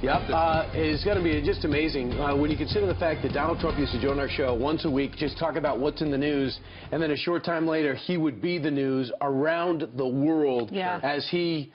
Yep, it's going to be just amazing when you consider the fact that Donald Trump used to join our show once a week, just talk about what's in the news, and then a short time later, he would be the news around the world as he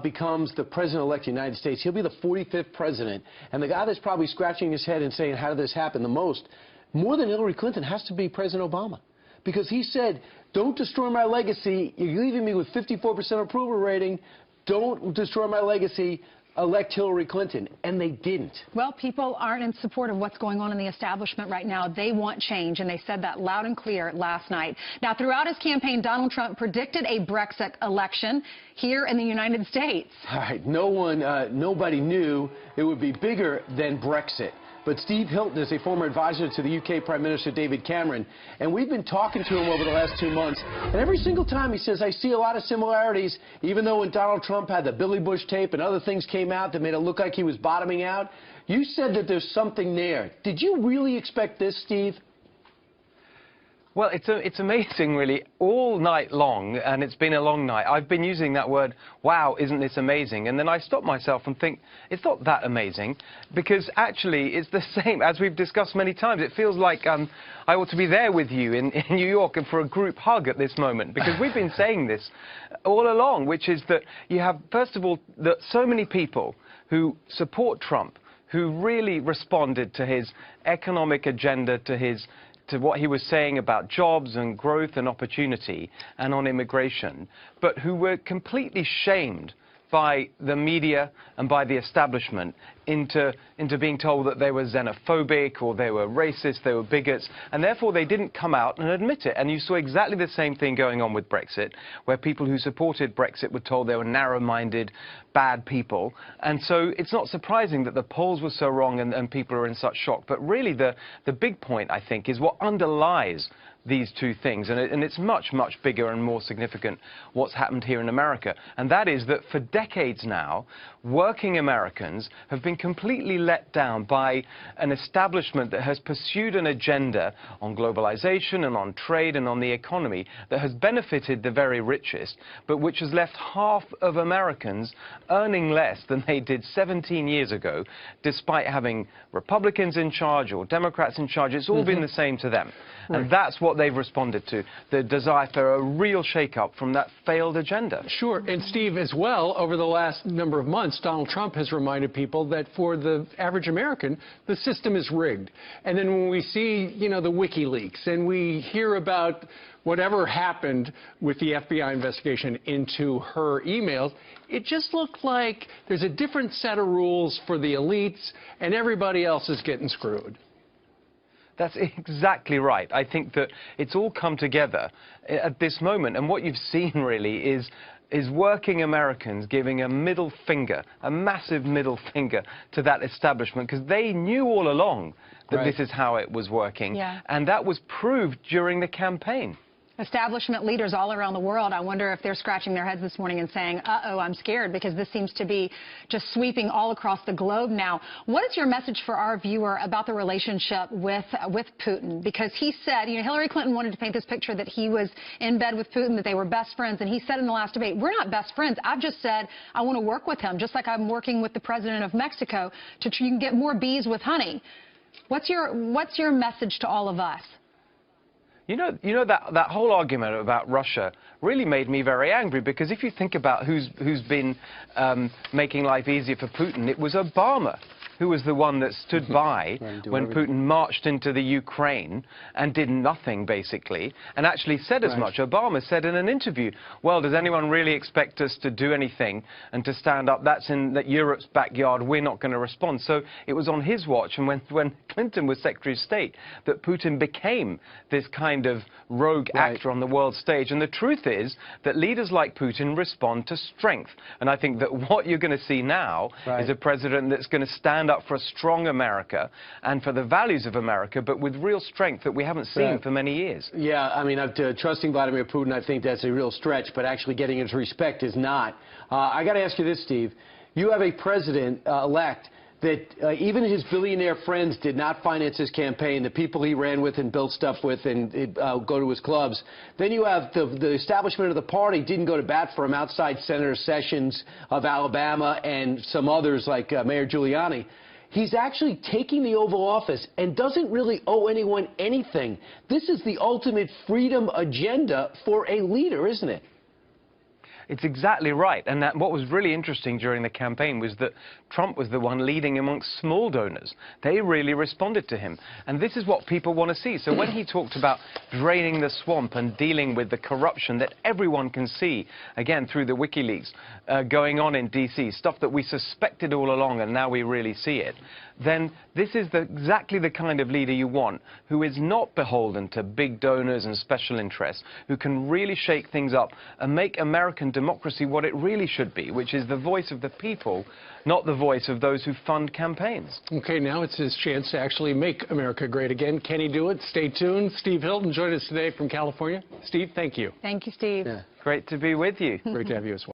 becomes the president-elect of the United States. He'll be the 45th president, and the guy that's probably scratching his head and saying, how did this happen the most, more than Hillary Clinton, has to be President Obama. Because he said, don't destroy my legacy. You're leaving me with 54% approval rating. Don't destroy my legacy. Elect Hillary Clinton, and they didn't. Well, people aren't in support of what's going on in the establishment right now. They want change, and they said that loud and clear last night. Now, throughout his campaign, Donald Trump predicted a Brexit election here in the United States. All right, nobody knew it would be bigger than Brexit. But Steve Hilton is a former advisor to the UK Prime Minister David Cameron, and we've been talking to him over the last 2 months, and every single time he says, I see a lot of similarities, even though when Donald Trump had the Billy Bush tape and other things came out that made it look like he was bottoming out, you said that there's something there. Did you really expect this, Steve? Well, it's amazing, really, all night long, and it's been a long night. I've been using that word, wow, isn't this amazing? And then I stop myself and think, it's not that amazing, because actually it's the same, as we've discussed many times. It feels like I ought to be there with you in New York and for a group hug at this moment, because we've been saying this all along, which is that you have, first of all, that so many people who support Trump, who really responded to his economic agenda, to what he was saying about jobs and growth and opportunity and on immigration, but who were completely shamed by the media and by the establishment into being told that they were xenophobic or they were racist, they were bigots, and therefore they didn't come out and admit it. And you saw exactly the same thing going on with Brexit, where people who supported Brexit were told they were narrow-minded, bad people. And so it's not surprising that the polls were so wrong and people are in such shock. But really the big point, I think, is what underlies these two things, and it's much, much bigger and more significant what's happened here in America. And that is that for decades now, working Americans have been completely let down by an establishment that has pursued an agenda on globalization and on trade and on the economy that has benefited the very richest, but which has left half of Americans earning less than they did 17 years ago, despite having Republicans in charge or Democrats in charge. It's all been the same to them. Right. And that's what they've responded to, the desire for a real shake-up from that failed agenda. Sure. And, Steve, as well, over the last number of months, Donald Trump has reminded people that for the average American, the system is rigged. And then when we see, you know, the WikiLeaks and we hear about whatever happened with the FBI investigation into her emails, it just looked like there's a different set of rules for the elites and everybody else is getting screwed. That's exactly right. I think that it's all come together at this moment, and what you've seen really is working Americans giving a middle finger, a massive middle finger to that establishment, because they knew all along that this is how it was working, and that was proved during the campaign. Establishment leaders all around the world, I wonder if they're scratching their heads this morning and saying, uh-oh, I'm scared, because this seems to be just sweeping all across the globe now. What is your message for our viewer about the relationship with Putin? Because he said, you know, Hillary Clinton wanted to paint this picture that he was in bed with Putin, that they were best friends, and he said in the last debate, we're not best friends. I've just said I want to work with him, just like I'm working with the president of Mexico to you can get more bees with honey. What's your message to all of us? You know that whole argument about Russia really made me very angry, because if you think about who's been making life easier for Putin, it was Obama who was the one that stood by when Putin marched into the Ukraine and did nothing, basically, and actually said as much. Obama said in an interview, well, does anyone really expect us to do anything and to stand up? That's in Europe's backyard. We're not going to respond. So it was on his watch, and when Clinton was Secretary of State, that Putin became this kind of rogue actor on the world stage. And the truth is that leaders like Putin respond to strength. And I think that what you're going to see now is a president that's going to stand up for a strong America and for the values of America, but with real strength that we haven't seen for many years. Yeah, I mean, trusting Vladimir Putin, I think that's a real stretch, but actually getting his respect is not. I got to ask you this, Steve. You have a president-elect that even his billionaire friends did not finance his campaign, the people he ran with and built stuff with and go to his clubs. Then you have the establishment of the party didn't go to bat for him outside Senator Sessions of Alabama and some others like Mayor Giuliani. He's actually taking the Oval Office and doesn't really owe anyone anything. This is the ultimate freedom agenda for a leader, isn't it? It's exactly right. And what was really interesting during the campaign was that Trump was the one leading amongst small donors. They really responded to him. And this is what people want to see. So when he talked about draining the swamp and dealing with the corruption that everyone can see, again, through the WikiLeaks, going on in D.C., stuff that we suspected all along and now we really see it, then this is exactly the kind of leader you want, who is not beholden to big donors and special interests, who can really shake things up and make American democracy what it really should be, which is the voice of the people, not the voice of those who fund campaigns. Okay, now it's his chance to actually make America great again. Can he do it? Stay tuned. Steve Hilton joined us today from California. Steve, thank you. Thank you, Steve. Yeah. Great to be with you. Great to have you as well.